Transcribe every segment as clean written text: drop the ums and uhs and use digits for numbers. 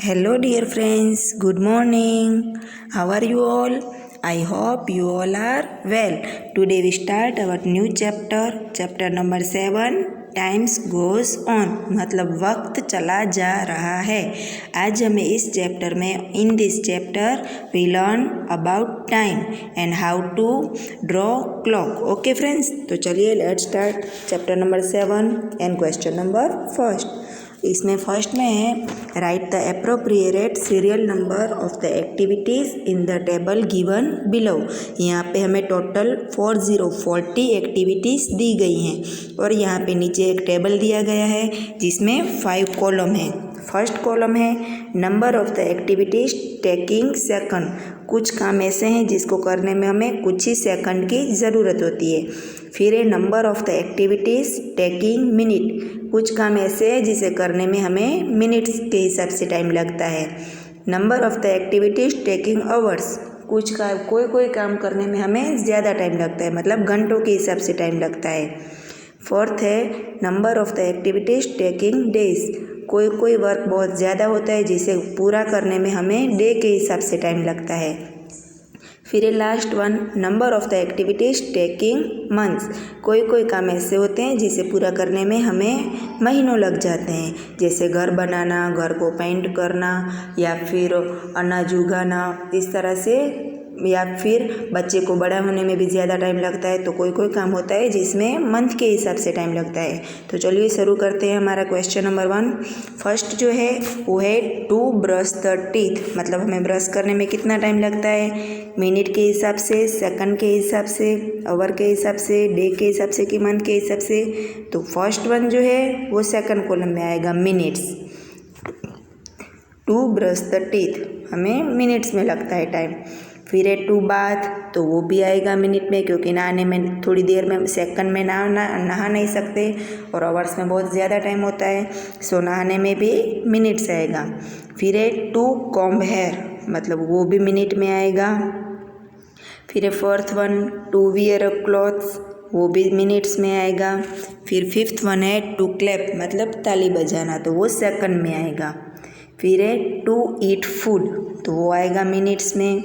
Hello, dear friends. Good morning. How are you all? I hope you all are well. Today we start our new chapter number 7. Times goes on, मतलब वक्त चला जा रहा है। आज हमें इस चैप्टर में in this chapter we learn about time and how to draw clock. Okay friends, तो चलिए let's start chapter number 7 and question number first. इसमें फर्स्ट में है write the appropriate serial number of the activities in the table given below. यहाँ पे हमें total 40 activities दी गई हैं और यहाँ पे नीचे एक टेबल दिया गया है जिसमें 5 कॉलम है। फर्स्ट कॉलम है number of the activities taking second. कुछ काम ऐसे हैं जिसको करने में हमें कुछ ही सेकंड की ज़रूरत होती है। फिर है number of the activities taking minute. कुछ काम ऐसे हैं जिसे करने में हमें मिनट्स के हिसाब से टाइम लगता है। Number of the activities taking hours. कोई काम करने में हमें ज़्यादा टाइम लगता है, मतलब घंटों के हिसाब से टाइम लगता है। फोर्थ है number of the activities taking days. कोई वर्क बहुत ज़्यादा होता है जिसे पूरा करने में हमें डे के हिसाब से टाइम लगता है। फिर last one number of the activities taking months. कोई काम ऐसे होते हैं जिसे पूरा करने में हमें महीनों लग जाते हैं, जैसे घर बनाना, घर को पेंट करना या फिर अनाज उगाना, इस तरह से, या फिर बच्चे को बड़ा होने में भी ज़्यादा टाइम लगता है। तो कोई काम होता है जिसमें मंथ के हिसाब से टाइम लगता है। तो चलिए शुरू करते हैं हमारा क्वेश्चन नंबर 1। फर्स्ट जो है वो है टू ब्रश द टीथ, मतलब हमें ब्रश करने में कितना टाइम लगता है, मिनट के हिसाब से, सेकंड के हिसाब से, आवर के हिसाब से, डे के हिसाब से कि मंथ के हिसाब से। तो फर्स्ट वन जो है वो सेकंड कॉलम में आएगा, minutes. To brush the teeth हमें मिनट्स में लगता है टाइम। फिर है टू बाथ, तो वो भी आएगा मिनट में, क्योंकि नहाने में थोड़ी देर में, सेकंड में नहा नहीं सकते और आवर्स में बहुत ज़्यादा टाइम होता है, सो नहाने में भी मिनट्स आएगा। फिर है टू कॉम्ब हेयर, मतलब वो भी मिनट में आएगा। फिर है फोर्थ वन टू वियर अ क्लॉथ्स, वो भी मिनट्स में आएगा। फिर फिफ्थ वन है टू क्लैप, मतलब ताली बजाना, तो वो सेकंड में आएगा। फिर है टू ईट फूड, तो वो आएगा मिनट्स में।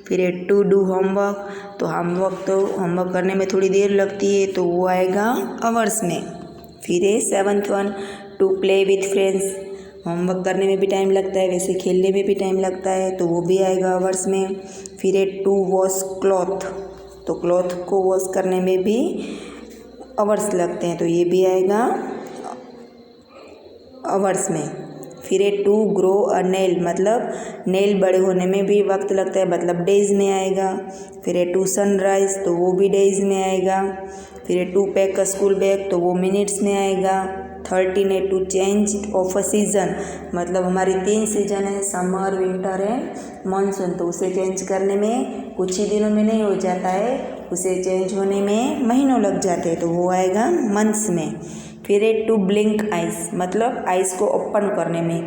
फिर है टू डू होमवर्क, तो होमवर्क करने में थोड़ी देर लगती है, तो वो आएगा आवर्स में। फिर है seventh one two play with friends. Homework करने में भी टाइम लगता है, वैसे खेलने में भी टाइम लगता है, तो वो भी आएगा आवर्स में। फिर है टू वॉश क्लॉथ, तो क्लॉथ को वॉश करने में भी आवर्स लगते हैं, तो ये भी आएगा आवर्स में। फिर है टू ग्रो अ नेल, मतलब नेल बड़े होने में भी वक्त लगता है, मतलब डेज में आएगा। फिर है टू सनराइज, तो वो भी डेज में आएगा। फिर है to pack a school bag, तो वो मिनट्स में आएगा। 13 है to change of a season, मतलब हमारी 3 सीजन है, समर, विंटर एंड मानसून, तो उसे चेंज करने में कुछ ही दिनों में नहीं हो जाता है, उसे चेंज होने में महीनों लग जाते हैं, तो वो आएगा मंथ्स में। फिर है टू ब्लिंक आइज, मतलब आइज़ को ओपन करने में,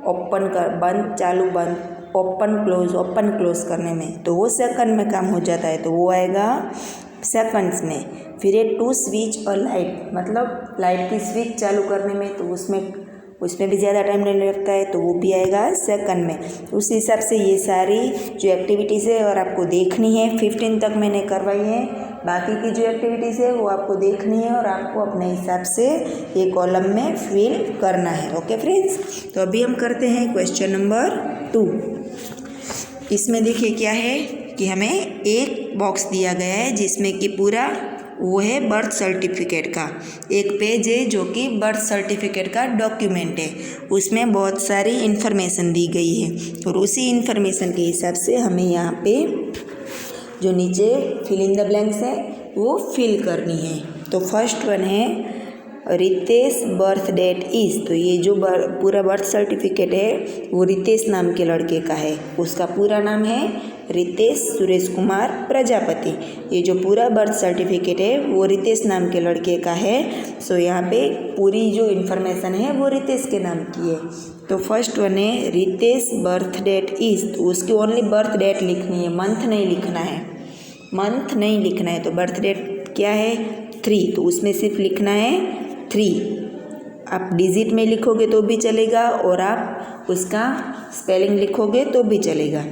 बंद चालू बंद, ओपन क्लोज करने में, तो वो सेकंड में काम हो जाता है, तो वो आएगा सेकंड्स में। फिर है टू स्विच अ लाइट, मतलब लाइट की स्विच चालू करने में, तो उसमें भी ज़्यादा टाइम नहीं लगता है, तो वो भी आएगा सेकंड में। उस हिसाब से ये सारी जो एक्टिविटीज़ है और आपको देखनी है, 15 तक मैंने करवाई है, बाकी की जो एक्टिविटीज़ है वो आपको देखनी है और आपको अपने हिसाब से ये कॉलम में फिल करना है। ओके फ्रेंड्स, तो अभी हम करते हैं क्वेश्चन नंबर 2। इसमें देखिए क्या है कि हमें एक बॉक्स दिया गया है जिसमें कि पूरा वो है बर्थ सर्टिफिकेट का एक पेज है, जो कि बर्थ सर्टिफिकेट का डॉक्यूमेंट है। उसमें बहुत सारी इन्फॉर्मेशन दी गई है और उसी इन्फॉर्मेशन के हिसाब से हमें यहाँ पे जो नीचे फिल इन द ब्लैंक्स है वो फिल करनी है। तो फर्स्ट वन है रितेश बर्थ डेट इज़, तो ये जो पूरा बर्थ सर्टिफिकेट है वो रितेश नाम के लड़के का है। उसका पूरा नाम है रितेश सुरेश कुमार प्रजापति। ये जो पूरा बर्थ सर्टिफिकेट है वो रितेश नाम के लड़के का है। सो यहाँ पे पूरी जो इन्फॉर्मेशन है वो रितेश के नाम की है। तो फर्स्ट वन है रितेश बर्थ डेट इज़, तो उसकी ओनली बर्थ डेट लिखनी है, मंथ नहीं लिखना है। तो बर्थ डेट क्या है 3, तो उसमें सिर्फ लिखना है 3। आप डिजिट में लिखोगे तो भी चलेगा और आप उसका स्पेलिंग लिखोगे तो भी चलेगा।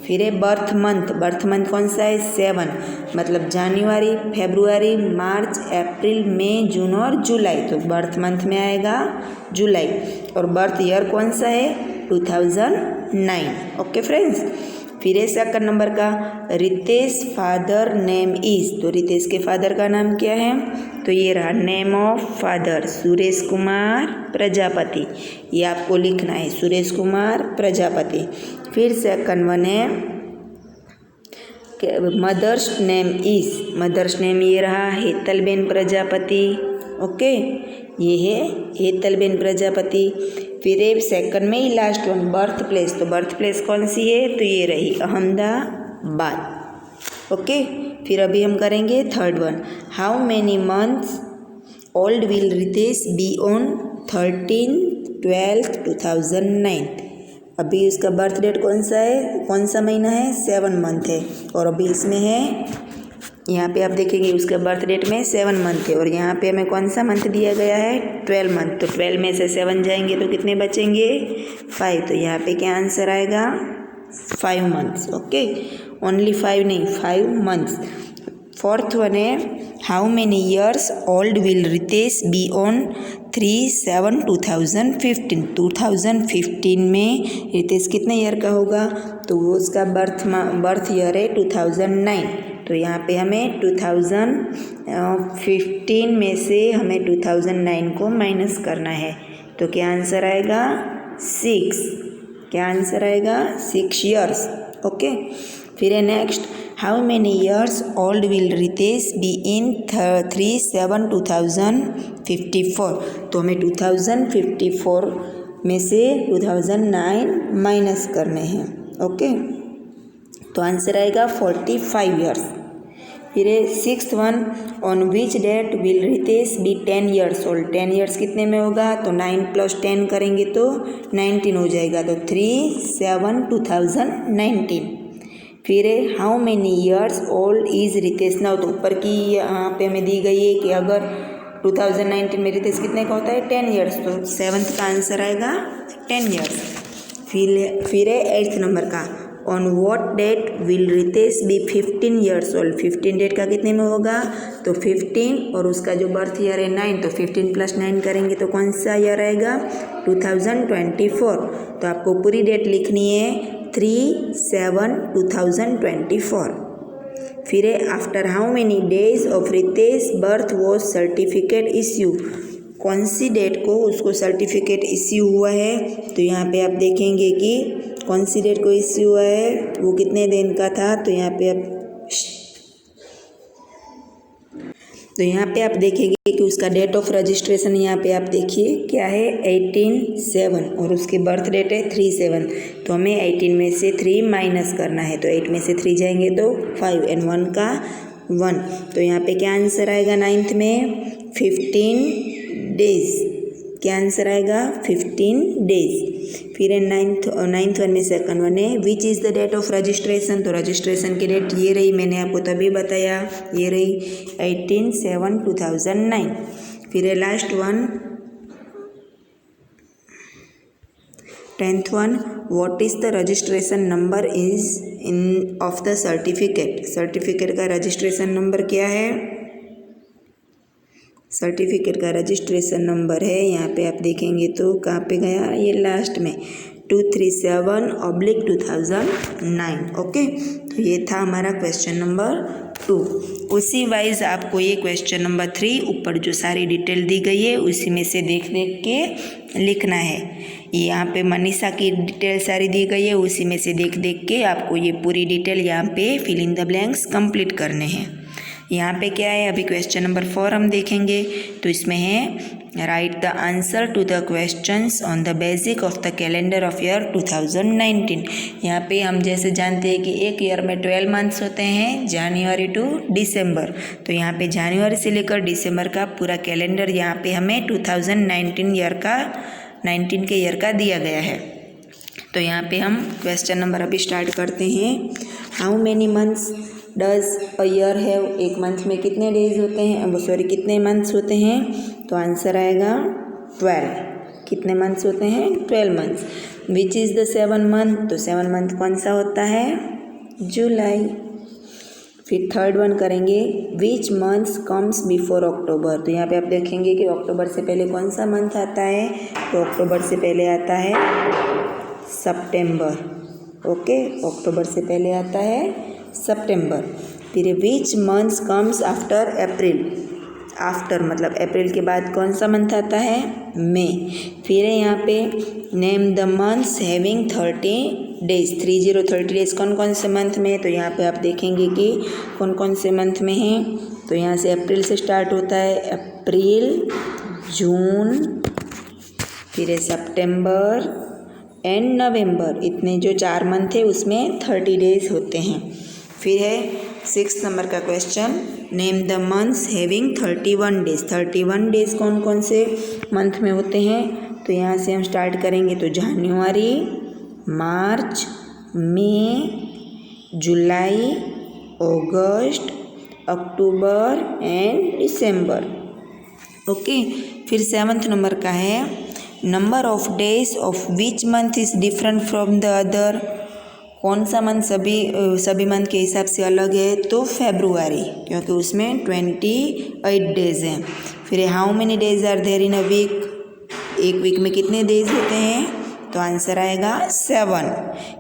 फिर है बर्थ मंथ कौन सा है 7, मतलब जनवरी, फरवरी, मार्च, अप्रैल, मई, जून और जुलाई, तो बर्थ मंथ में आएगा जुलाई। और बर्थ ईयर कौन सा है 2009। Okay friends. फिर है सेकंड नंबर का रितेश फादर नेम इज, तो रितेश के फादर का नाम क्या है, तो ये रहा name of father Suresh Kumar Prajapati, ये आपको लिखना है सुरेश कुमार प्रजापति। फिर सेकंड वन है mother's name is, mother's name ये रहा हेतलबेन प्रजापति। ओके, ये है हेतलबेन प्रजापति। फिर एक सेकंड में ही लास्ट वन बर्थ प्लेस, तो बर्थ प्लेस कौन सी है, तो ये रही अहमदाबाद। ओके, फिर अभी हम करेंगे third one, how many months old will Ritesh be on 13/12/2009। अभी इसका बर्थ डेट कौन सा है, कौन सा महीना है 7 मंथ है, और अभी इसमें है यहाँ पे आप देखेंगे उसके बर्थ डेट में 7 मंथ है, और यहाँ पे हमें कौन सा मंथ दिया गया है 12 मंथ, तो 12 में से 7 जाएंगे तो कितने बचेंगे 5, तो यहाँ पे क्या आंसर आएगा 5 मंथ्स। ओके, ओनली 5 नहीं 5 मंथ्स। फोर्थ वन है how many years old will Ritesh be on 3/7/2015। 2015 में रितेश कितने ईयर का होगा, तो वो उसका बर्थ ईयर है 2009, तो यहाँ पे हमें 2015 में से हमें 2009 को माइनस करना है, तो क्या आंसर आएगा 6, क्या आंसर आएगा 6 ईयर्स। ओके, फिर है next how many years old will Ritesh be in 3/7/2054, तो हमें 2054 में से 2009 माइनस करने हैं। ओके, तो आंसर आएगा 45 ईयर्स। फिर sixth one on which date will Ritesh be 10 years old, 10 years कितने में होगा, तो 9 + 10 करेंगे तो 19 हो जाएगा, तो 3/7/2019। फिर how many years old is Ritesh now, तो ऊपर की यहाँ पे हमें दी गई है कि अगर 2019 में रितेश कितने का होता है 10 ईयर्स, तो 7th का आंसर आएगा 10 ईयर्स। फिर है 8th नंबर का on what date will Ritesh be 15 years old, 15 date का कितने में होगा, तो 15 और उसका जो बर्थ ईयर है 9, तो 15 + 9 करेंगे तो कौन सा ईयर आएगा 2024, तो आपको पूरी डेट लिखनी है 3/7/2024। फिर है after how many days of Ritesh birth was certificate issue, कौन सी डेट को उसको सर्टिफिकेट इश्यू हुआ है, तो यहाँ पे आप देखेंगे कि कौन सी डेट को इश्यू हुआ है, वो कितने दिन का था, तो यहाँ पे आप देखेंगे कि उसका डेट ऑफ रजिस्ट्रेशन यहाँ पे आप देखिए क्या है 18/7 और उसकी बर्थ डेट है 3/7, तो हमें 18 में से 3 माइनस करना है, तो 8 में से 3 जाएंगे तो 5 एंड 1 का 1, तो यहाँ पे क्या आंसर आएगा 9th में 15 डेज, क्या आंसर आएगा 15 डेज। फिर है 9th वन में सेकंड वन है which is the date of registration, तो रजिस्ट्रेशन की डेट ये रही, मैंने आपको तभी बताया, ये रही 18/7/2009। फिर है last one 10th one what is the registration number is in of the certificate, certificate का रजिस्ट्रेशन नंबर क्या है, सर्टिफिकेट का रजिस्ट्रेशन नंबर है यहाँ पे आप देखेंगे तो कहाँ पे गया, ये लास्ट में 237/2009। ओके, तो ये था हमारा क्वेश्चन नंबर 2। उसी वाइज आपको ये क्वेश्चन नंबर 3 ऊपर जो सारी डिटेल दी गई है उसी में से देख के लिखना है। यहाँ पे मनीषा की डिटेल सारी दी गई है, उसी में से देख के आपको ये पूरी डिटेल यहाँ पे fill in the blanks complete करने हैं। यहाँ पे क्या है, अभी क्वेश्चन नंबर 4 हम देखेंगे, तो इसमें है write the answer to the questions on the basic of the calendar of year 2019। यहाँ पे हम जैसे जानते हैं कि एक ईयर में 12 मंथ्स होते हैं जनवरी टू दिसंबर, तो यहाँ पे जनवरी से लेकर दिसंबर का पूरा कैलेंडर यहाँ पे हमें 2019 के ईयर का दिया गया है। तो यहाँ पे हम क्वेश्चन नंबर अभी स्टार्ट करते हैं। How many months does a year have, एक मंथ में कितने डेज होते हैं, कितने मंथ्स होते हैं, तो आंसर आएगा 12। कितने मंथ्स होते हैं? 12 months. Which is the 7 month? तो 7 मंथ कौन सा होता है? जुलाई। फिर थर्ड वन करेंगे, विच मंथ्स कम्स बिफोर अक्टूबर। तो यहाँ पे आप देखेंगे कि अक्टूबर से पहले कौन सा मंथ आता है? तो अक्टूबर से पहले आता है सितंबर। ओके, अक्टूबर से पहले आता है सितंबर। फिर which months comes after April. After मतलब अप्रैल के बाद कौन सा मंथ आता है? मई। फिर है यहाँ पे name the months having 30 days. 30 days कौन कौन से मंथ में है? तो यहाँ पे आप देखेंगे कि कौन कौन से मंथ में हैं। तो यहाँ से अप्रैल से स्टार्ट होता है, अप्रैल, जून, फिर है सितंबर एंड नवंबर। इतने जो 4 मंथ है उसमें 30 डेज होते हैं। फिर है 6 नंबर का question, name the months having 31 days. 31 days कौन कौन से मंथ में होते हैं? तो यहाँ से हम स्टार्ट करेंगे, तो जनवरी, मार्च, मई, जुलाई, अगस्त, अक्टूबर एंड दिसंबर। ओके, फिर 7th नंबर का है, number of days of which month is different from the other. कौन सा मंथ सभी मंथ के हिसाब से अलग है? तो फरवरी, क्योंकि उसमें 28 डेज हैं। फिर how many days are there in a week. एक वीक में कितने डेज होते हैं? तो आंसर आएगा 7।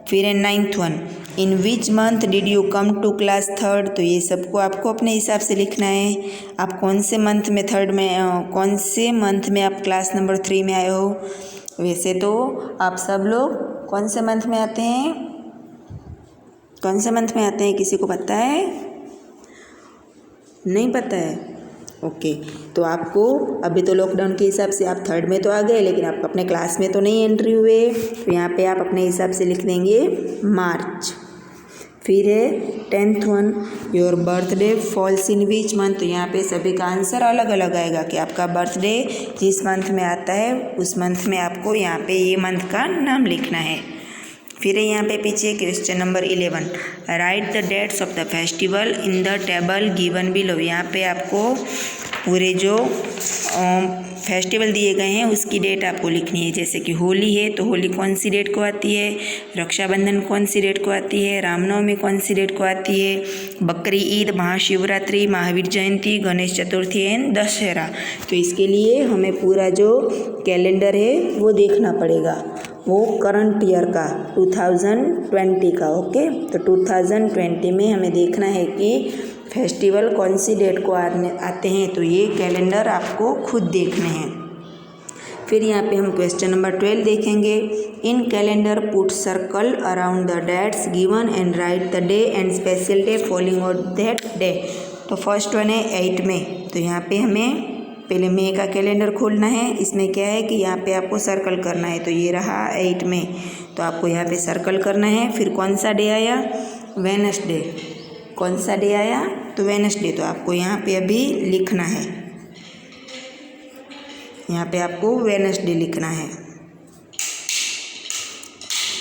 फिर है 9th one, in which month did you come to class 3rd। तो ये सबको आपको अपने हिसाब से लिखना है। आप कौन से मंथ में कौन से मंथ में आप क्लास नंबर 3 में आए हो। वैसे तो आप सब लोग कौन से मंथ में आते हैं? कौन से मंथ में आते हैं? किसी को पता है? नहीं पता है? ओके, तो आपको अभी तो लॉकडाउन के हिसाब से आप 3rd में तो आ गए, लेकिन आप अपने क्लास में तो नहीं एंट्री हुए। तो यहाँ पे आप अपने हिसाब से लिख देंगे मार्च। फिर है 10th one, your birthday falls in which month. तो यहाँ पे सभी का आंसर अलग अलग आएगा कि आपका बर्थडे जिस मंथ में आता है उस मंथ में आपको यहाँ पे ये मंथ का नाम लिखना है। फिर यहाँ पे पीछे question number 11, write the dates of the festival in the table given below. यहाँ पे आपको पूरे जो फेस्टिवल दिए गए हैं उसकी डेट आपको लिखनी है। जैसे कि होली है तो होली कौन सी डेट को आती है, रक्षाबंधन कौन सी डेट को आती है, रामनवमी कौन सी डेट को आती है, बकरी ईद, महाशिवरात्रि, महावीर जयंती, गणेश चतुर्थी एंड दशहरा। तो इसके लिए हमें पूरा जो कैलेंडर है वो देखना पड़ेगा, वो करंट ईयर का 2020 का। ओके, तो 2020 में हमें देखना है कि फेस्टिवल कौन सी डेट को आते हैं। तो ये कैलेंडर आपको खुद देखने हैं। फिर यहाँ पे हम क्वेश्चन नंबर 12 देखेंगे, in calendar put circle around the dates given and write the day and special day following on that day. तो फर्स्ट वन है 8 मई। तो यहाँ पे हमें पहले मई का कैलेंडर खोलना है। इसमें क्या है कि यहाँ पे आपको सर्कल करना है। तो ये रहा 8 मई, तो आपको यहाँ पे सर्कल करना है। फिर कौन सा डे आया? वेडनेसडे। कौन सा डे आया? तो वेडनेसडे। तो आपको यहाँ पे अभी लिखना है, यहाँ पे आपको वेडनेसडे लिखना है।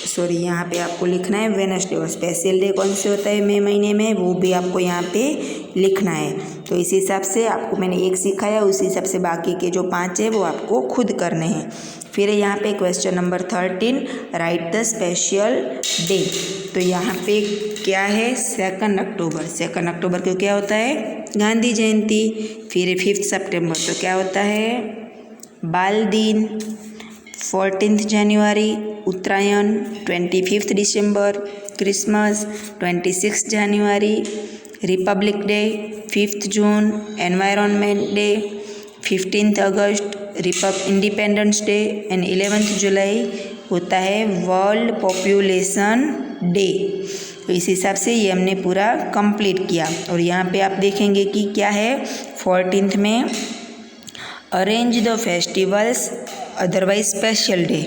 सॉरी, यहाँ पे आपको लिखना है वेडनेसडे। और स्पेशल डे कौन से होता है मई महीने में, वो भी आपको यहाँ पे लिखना है। तो इस हिसाब से आपको मैंने एक सिखाया, उसी हिसाब से बाकी के जो 5 है वो आपको खुद करने हैं। फिर यहाँ पे question number 13, right the special day. तो यहाँ पे क्या है? 2 अक्टूबर। 2 अक्टूबर को क्या होता है? गांधी जयंती। फिर 5 सितंबर तो क्या होता है? बाल दिन। 14 जनवरी उत्तरायण। 25 दिसंबर क्रिसमस। 26 जनवरी रिपब्लिक डे। 5 जून एनवायरनमेंट डे। 15 अगस्त इंडिपेंडेंस डे एंड 11 जुलाई होता है वर्ल्ड पॉपुलेशन डे। तो इस हिसाब से ये हमने पूरा कंप्लीट किया। और यहाँ पे आप देखेंगे कि क्या है 14th में, arrange the festivals otherwise special day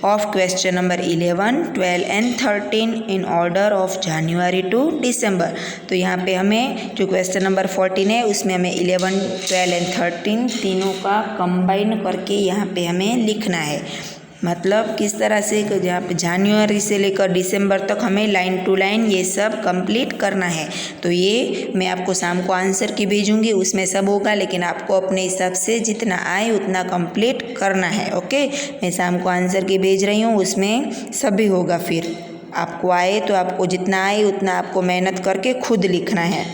of question number 11, 12 and 13 in order of January to December. तो यहाँ पे हमें जो क्वेश्चन नंबर 14 है उसमें हमें 11, 12 एंड 13 तीनों का कंबाइन करके यहाँ पे हमें लिखना है। मतलब किस तरह से जनवरी से लेकर दिसंबर तक हमें लाइन टू लाइन ये सब कंप्लीट करना है। तो ये मैं आपको शाम को आंसर की भेजूंगी, उसमें सब होगा, लेकिन आपको अपने हिसाब से जितना आए उतना कंप्लीट करना है। ओके, मैं शाम को आंसर की भेज रही हूँ, उसमें सभी होगा। फिर आपको आए तो आपको जितना आए उतना आपको मेहनत करके खुद लिखना है।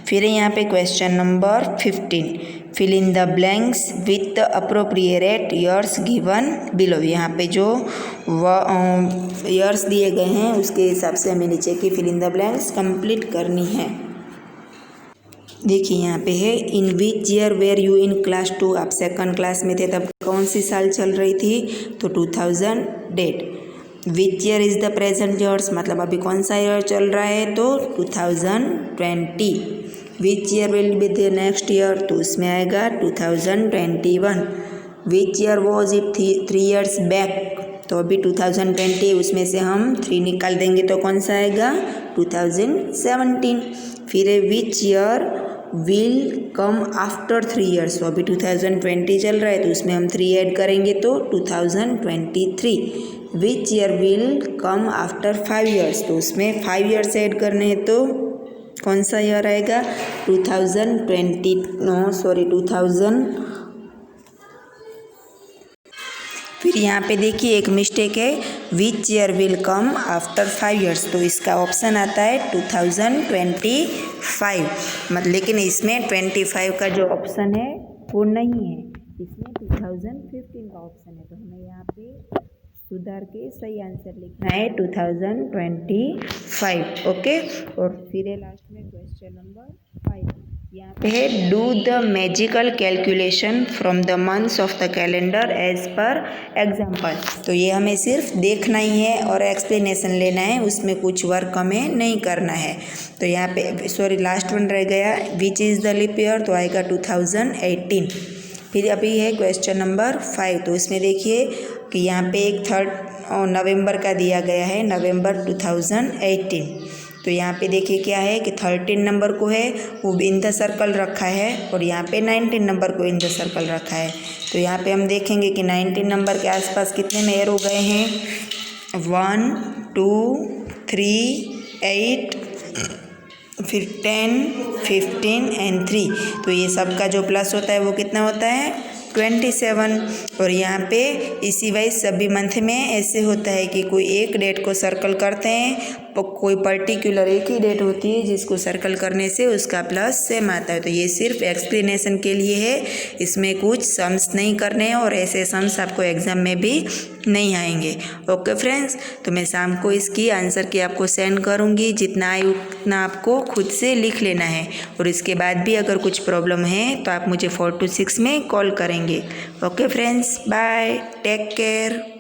फिर यहाँ पे question number 15, fill in the blanks with the appropriate years given below. यहाँ पे जो ईयर्स दिए गए हैं उसके हिसाब से हमें नीचे की fill in the blanks complete करनी है। देखिए यहाँ पे है, in which year were you in class 2। आप सेकंड क्लास में थे तब कौन सी साल चल रही थी, तो 2000। Date, which year is the present years, मतलब अभी कौन सा ईयर चल रहा है, तो 2020। Which year will be the next year, तो उसमें आएगा 2021। Which year was if 3 years back, तो अभी 2020, उसमें से हम 3 निकाल देंगे तो कौन सा आएगा, 2017। फिर है which year will come after 3 years, तो अभी 2020 चल रहा है तो उसमें हम 3 ऐड करेंगे तो 2023। Which year will come after 5 years, तो उसमें 5 ईयर्स ऐड करने हैं तो कौन सा ईयर आएगा, 2000। फिर यहाँ पे देखिए एक मिस्टेक है, which year will come after 5 years, तो इसका ऑप्शन आता है 2025। मतलब लेकिन इसमें 25 का जो ऑप्शन है वो नहीं है, इसमें 2015 का ऑप्शन है। तो हमें यहाँ पे सुधार के सही आंसर लिखना है 2025। ओके, और फिर है लास्ट में क्वेश्चन नंबर 5। यहाँ पे है, do the magical calculation from the months of the calendar as per example. तो ये हमें सिर्फ देखना ही है और एक्सप्लेनेशन लेना है, उसमें कुछ वर्क हमें नहीं करना है। तो यहाँ पे लास्ट वन रह गया, which is the leap year, तो आएगा 2018। फिर अभी है क्वेश्चन नंबर 5, तो इसमें देखिए कि यहाँ पे एक 3 नवंबर का दिया गया है, नवंबर 2018। तो यहाँ पे देखिए क्या है कि 13 नंबर को है वो इन द सर्कल रखा है और यहाँ पे 19 नंबर को इन द सर्कल रखा है। तो यहाँ पे हम देखेंगे कि 19 नंबर के आसपास कितने में एरो गए हैं, 1 2 3 8, फिर 10 15 एंड 3। तो ये सब का जो प्लस होता है वो कितना होता है, 27। और यहाँ पे इसी वाइज सभी मंथ में ऐसे होता है कि कोई एक डेट को सर्कल करते हैं, कोई पर्टिकुलर एक ही डेट होती है जिसको सर्कल करने से उसका प्लस सेम आता है। तो ये सिर्फ एक्सप्लेनेशन के लिए है, इसमें कुछ सम्स नहीं करने हैं और ऐसे सम्स आपको एग्ज़ाम में भी नहीं आएंगे। ओके फ्रेंड्स, तो मैं शाम को इसकी आंसर की आपको सेंड करूँगी, जितना आए उतना आपको खुद से लिख लेना है। और इसके बाद भी अगर कुछ प्रॉब्लम है तो आप मुझे 4 to 6 में कॉल करेंगे। Okay friends, bye, take care.